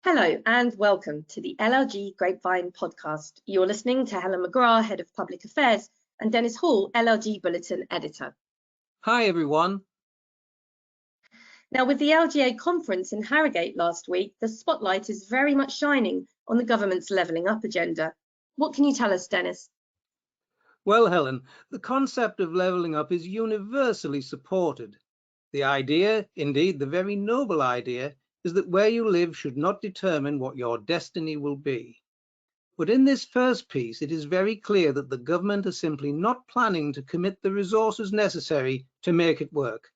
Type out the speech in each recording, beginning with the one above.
Hello and welcome to the LLG Grapevine podcast. You're listening to Helen McGrath, Head of Public Affairs, and Dennis Hall, LLG Bulletin Editor. Hi everyone. Now, with the LGA conference in Harrogate last week, the spotlight is very much shining on the government's levelling up agenda. What can you tell us, Dennis? Well, Helen, the concept of levelling up is universally supported. The idea, indeed the very noble idea, is that where you live should not determine what your destiny will be. But in this first piece, it is very clear that the government is simply not planning to commit the resources necessary to make it work.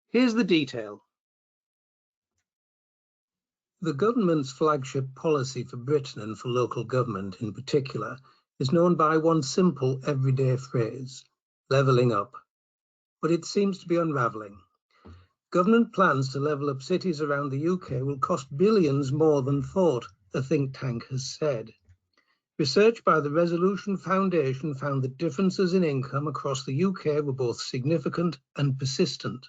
Here's the detail. The government's flagship policy for Britain and for local government in particular is known by one simple everyday phrase, levelling up. But it seems to be unravelling. Government plans to level up cities around the UK will cost billions more than thought, a think tank has said. Research by the Resolution Foundation found that differences in income across the UK were both significant and persistent.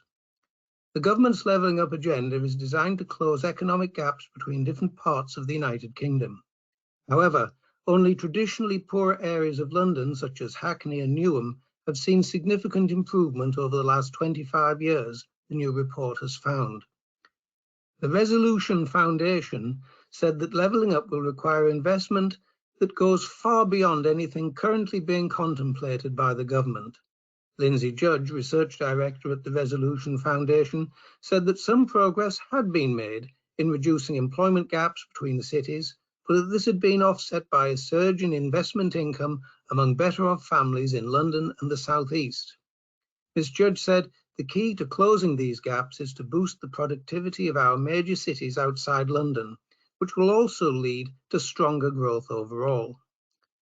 The government's levelling up agenda is designed to close economic gaps between different parts of the United Kingdom. However, only traditionally poor areas of London, such as Hackney and Newham, have seen significant improvement over the last 25 years, the new report has found. The Resolution Foundation said that levelling up will require investment that goes far beyond anything currently being contemplated by the government. Lindsay Judge, Research Director at the Resolution Foundation, said that some progress had been made in reducing employment gaps between the cities, but that this had been offset by a surge in investment income among better-off families in London and the South East. Ms. Judge said the key to closing these gaps is to boost the productivity of our major cities outside London, which will also lead to stronger growth overall.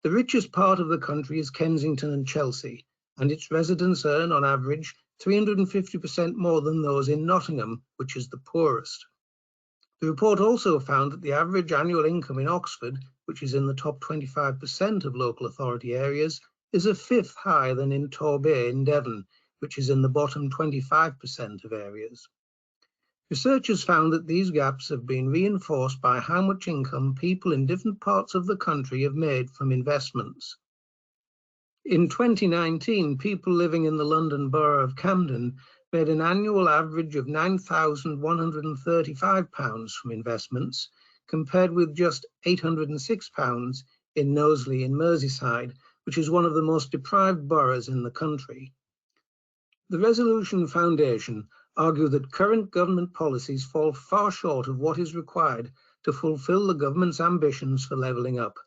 The richest part of the country is Kensington and Chelsea, and its residents earn on average 350% more than those in Nottingham, which is the poorest. The report also found that the average annual income in Oxford, which is in the top 25% of local authority areas, is a fifth higher than in Torbay in Devon, which is in the bottom 25% of areas. Researchers found that these gaps have been reinforced by how much income people in different parts of the country have made from investments. In 2019, people living in the London Borough of Camden made an annual average of £9,135 from investments, compared with just £806 in Knowsley in Merseyside, which is one of the most deprived boroughs in the country. The Resolution Foundation argue that current government policies fall far short of what is required to fulfil the government's ambitions for levelling up.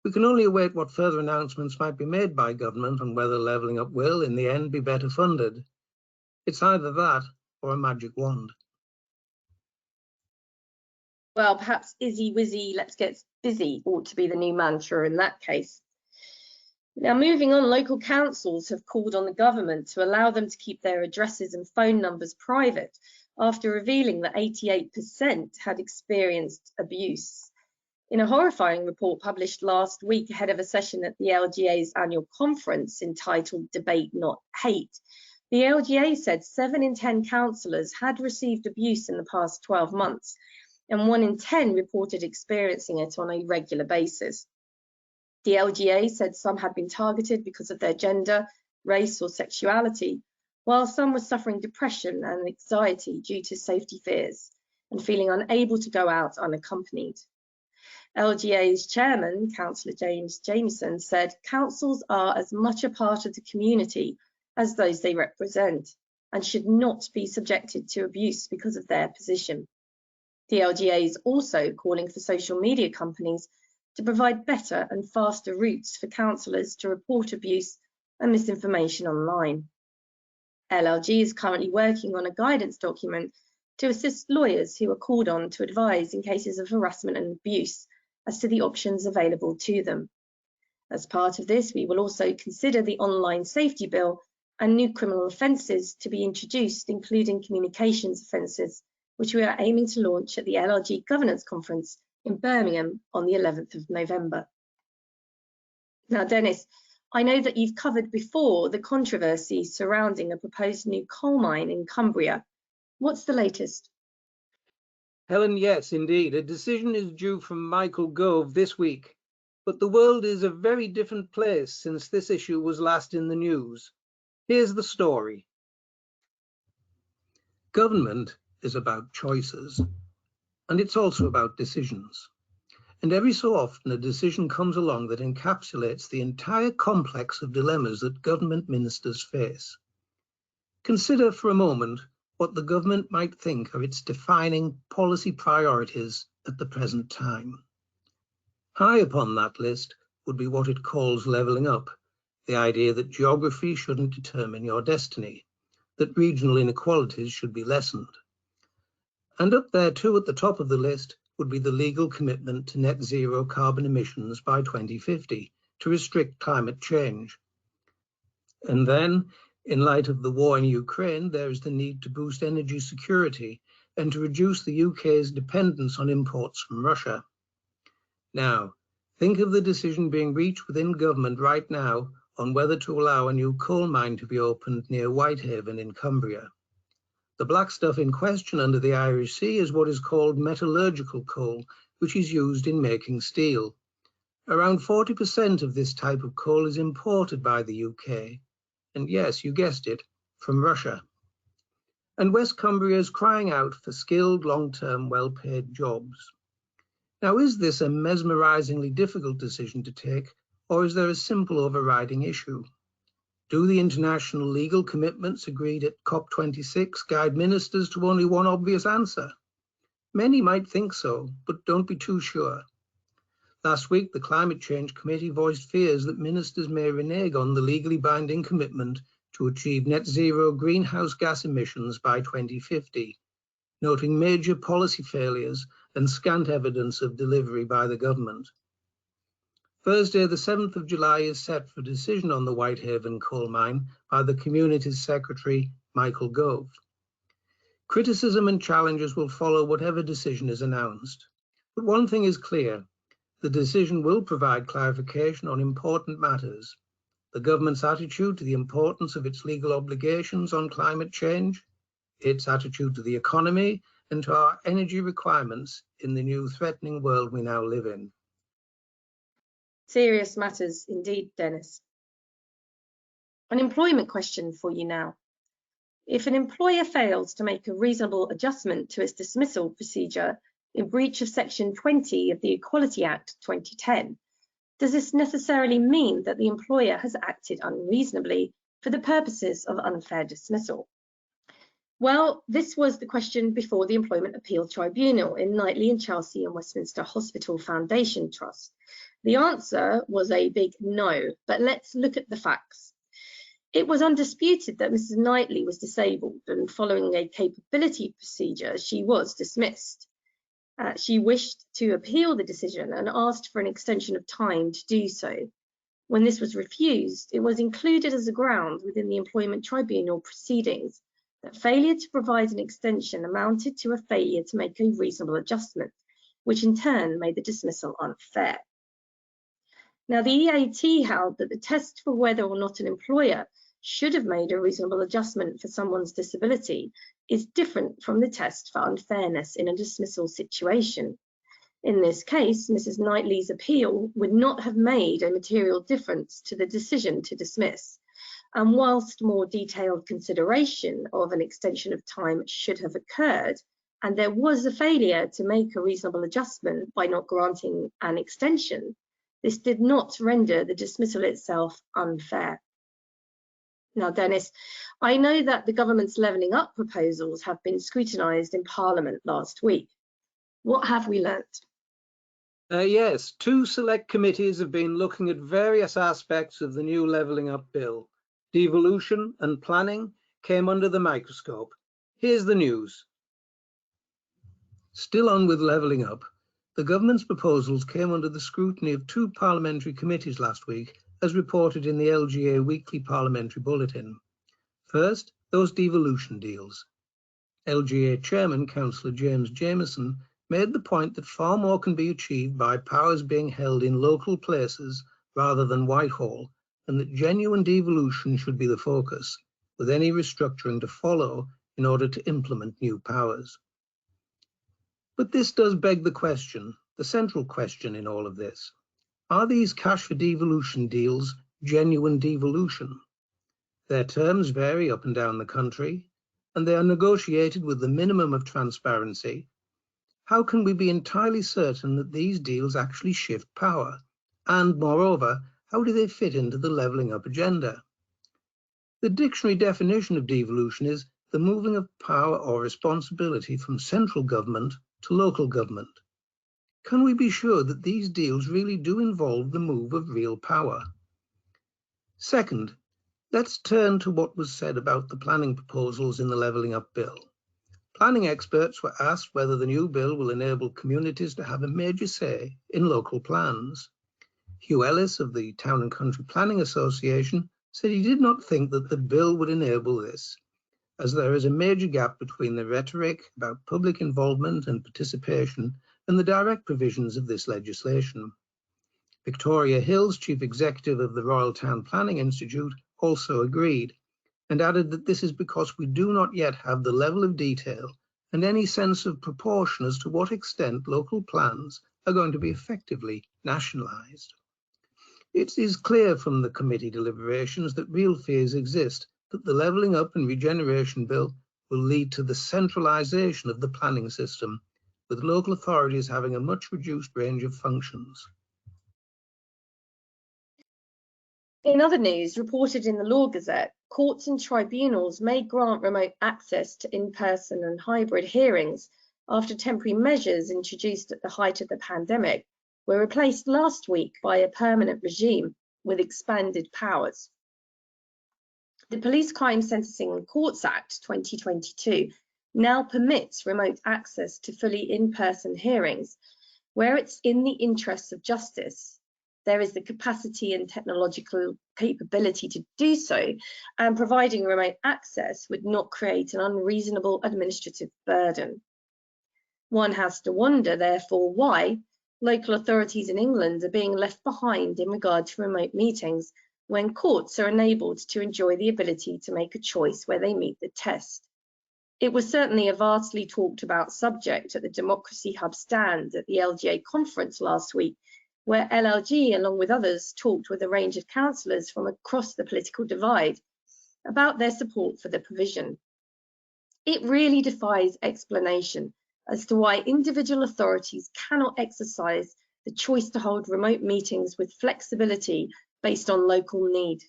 We can only await what further announcements might be made by government on whether levelling up will, in the end, be better funded. It's either that or a magic wand. Well, perhaps Izzy Wizzy, let's get busy ought to be the new mantra in that case. Now, moving on, local councils have called on the government to allow them to keep their addresses and phone numbers private after revealing that 88% had experienced abuse. In a horrifying report published last week ahead of a session at the LGA's annual conference entitled Debate Not Hate, the LGA said 7 in 10 councillors had received abuse in the past 12 months, and 1 in 10 reported experiencing it on a regular basis. The LGA said some had been targeted because of their gender, race or sexuality, while some were suffering depression and anxiety due to safety fears and feeling unable to go out unaccompanied. LGA's chairman, Councillor James Jamieson, said councils are as much a part of the community as those they represent and should not be subjected to abuse because of their position. The LGA is also calling for social media companies to provide better and faster routes for councillors to report abuse and misinformation online. LLG is currently working on a guidance document to assist lawyers who are called on to advise in cases of harassment and abuse as to the options available to them. As part of this, we will also consider the online safety bill and new criminal offences to be introduced, including communications offences, which we are aiming to launch at the LLG Governance Conference in Birmingham on the 11th of November. Now, Dennis, I know that you've covered before the controversy surrounding a proposed new coal mine in Cumbria. What's the latest? Helen, yes, indeed. A decision is due from Michael Gove this week, but the world is a very different place since this issue was last in the news. Here's the story. Government is about choices, and it's also about decisions. And every so often a decision comes along that encapsulates the entire complex of dilemmas that government ministers face. Consider for a moment what the government might think are its defining policy priorities at the present time. High upon that list would be what it calls levelling up, the idea that geography shouldn't determine your destiny, that regional inequalities should be lessened. And up there too at the top of the list would be the legal commitment to net zero carbon emissions by 2050 to restrict climate change. And then, in light of the war in Ukraine, there is the need to boost energy security and to reduce the UK's dependence on imports from Russia. Now, think of the decision being reached within government right now on whether to allow a new coal mine to be opened near Whitehaven in Cumbria. The black stuff in question under the Irish Sea is what is called metallurgical coal, which is used in making steel. Around 40% of this type of coal is imported by the UK. And yes, you guessed it, from Russia. And West Cumbria is crying out for skilled, long-term, well-paid jobs. Now, is this a mesmerizingly difficult decision to take, or is there a simple overriding issue? Do the international legal commitments agreed at COP26 guide ministers to only one obvious answer? Many might think so, but don't be too sure. Last week, the Climate Change Committee voiced fears that ministers may renege on the legally binding commitment to achieve net zero greenhouse gas emissions by 2050, noting major policy failures and scant evidence of delivery by the government. Thursday, the 7th of July is set for decision on the Whitehaven coal mine by the Communities Secretary, Michael Gove. Criticism and challenges will follow whatever decision is announced. But one thing is clear. The decision will provide clarification on important matters: the government's attitude to the importance of its legal obligations on climate change, its attitude to the economy, and to our energy requirements in the new threatening world we now live in. Serious matters indeed, Dennis. An employment question for you now. If an employer fails to make a reasonable adjustment to its dismissal procedure in breach of Section 20 of the Equality Act 2010, does this necessarily mean that the employer has acted unreasonably for the purposes of unfair dismissal? Well, this was the question before the Employment Appeal Tribunal in Knightley and Chelsea and Westminster Hospital Foundation Trust. The answer was a big no, but let's look at the facts. It was undisputed that Mrs. Knightley was disabled, and following a capability procedure, she was dismissed. She wished to appeal the decision and asked for an extension of time to do so. When this was refused, it was included as a ground within the Employment Tribunal proceedings that failure to provide an extension amounted to a failure to make a reasonable adjustment, which in turn made the dismissal unfair. Now, the EAT held that the test for whether or not an employer should have made a reasonable adjustment for someone's disability is different from the test for unfairness in a dismissal situation. In this case, Mrs. Knightley's appeal would not have made a material difference to the decision to dismiss, and whilst more detailed consideration of an extension of time should have occurred, and there was a failure to make a reasonable adjustment by not granting an extension, this did not render the dismissal itself unfair. Now, Dennis, I know that the government's levelling up proposals have been scrutinised in Parliament last week. What have we learnt? Yes, two select committees have been looking at various aspects of the new levelling up bill. Devolution and planning came under the microscope. Here's the news. Still on with levelling up, the government's proposals came under the scrutiny of two parliamentary committees last week, as reported in the LGA Weekly Parliamentary Bulletin. First, those devolution deals. LGA Chairman Councillor James Jamieson made the point that far more can be achieved by powers being held in local places rather than Whitehall, and that genuine devolution should be the focus, with any restructuring to follow in order to implement new powers. But this does beg the question, the central question in all of this. Are these cash for devolution deals genuine devolution? Their terms vary up and down the country, and they are negotiated with the minimum of transparency. How can we be entirely certain that these deals actually shift power? And moreover, how do they fit into the levelling up agenda? The dictionary definition of devolution is the moving of power or responsibility from central government to local government. Can we be sure that these deals really do involve the move of real power? Second, let's turn to what was said about the planning proposals in the Levelling Up Bill. Planning experts were asked whether the new bill will enable communities to have a major say in local plans. Hugh Ellis of the Town and Country Planning Association said he did not think that the bill would enable this, as there is a major gap between the rhetoric about public involvement and participation and the direct provisions of this legislation. Victoria Hills, Chief Executive of the Royal Town Planning Institute, also agreed, and added that this is because we do not yet have the level of detail and any sense of proportion as to what extent local plans are going to be effectively nationalised. It is clear from the committee deliberations that real fears exist that the Levelling Up and Regeneration Bill will lead to the centralisation of the planning system, with local authorities having a much reduced range of functions. In other news reported in the Law Gazette, courts and tribunals may grant remote access to in-person and hybrid hearings after temporary measures introduced at the height of the pandemic were replaced last week by a permanent regime with expanded powers. The Police Crime Sentencing and Courts Act 2022 now permits remote access to fully in-person hearings where it's in the interests of justice. There is the capacity and technological capability to do so, and providing remote access would not create an unreasonable administrative burden. One has to wonder, therefore, why local authorities in England are being left behind in regard to remote meetings when courts are enabled to enjoy the ability to make a choice where they meet the test. It was certainly a vastly talked about subject at the Democracy Hub stand at the LGA conference last week, where LLG, along with others, talked with a range of councillors from across the political divide about their support for the provision. It really defies explanation as to why individual authorities cannot exercise the choice to hold remote meetings with flexibility based on local need.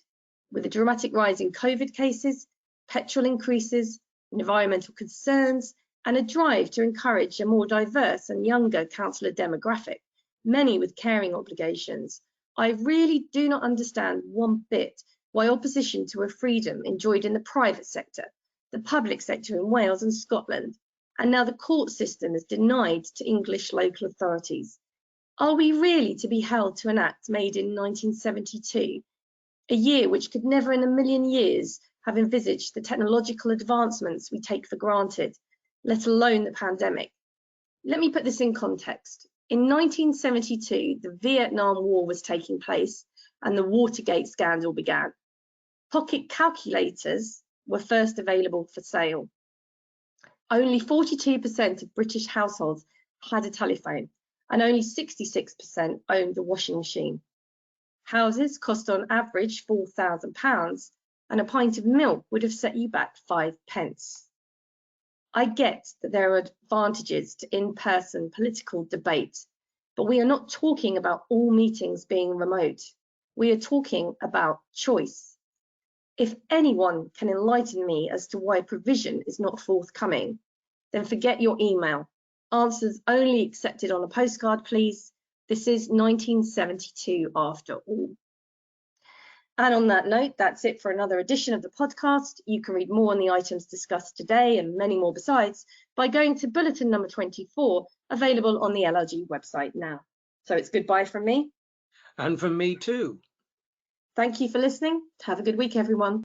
With a dramatic rise in COVID cases, petrol increases, environmental concerns, and a drive to encourage a more diverse and younger councillor demographic, many with caring obligations, I really do not understand one bit why opposition to a freedom enjoyed in the private sector, the public sector in Wales and Scotland, and now the court system is denied to English local authorities. Are we really to be held to an act made in 1972, a year which could never in a million years have envisaged the technological advancements we take for granted, let alone the pandemic? Let me put this in context. In 1972, the Vietnam War was taking place and the Watergate scandal began. Pocket calculators were first available for sale. Only 42% of British households had a telephone, and only 66% owned a washing machine. Houses cost on average £4,000, and a pint of milk would have set you back 5 pence. I get that there are advantages to in-person political debate, but we are not talking about all meetings being remote. We are talking about choice. If anyone can enlighten me as to why provision is not forthcoming, then forget your email. Answers only accepted on a postcard, please. This is 1972 after all. And on that note, that's it for another edition of the podcast. You can read more on the items discussed today and many more besides by going to bulletin number 24, available on the LLG website now. So it's goodbye from me. And from me too. Thank you for listening. Have a good week, everyone.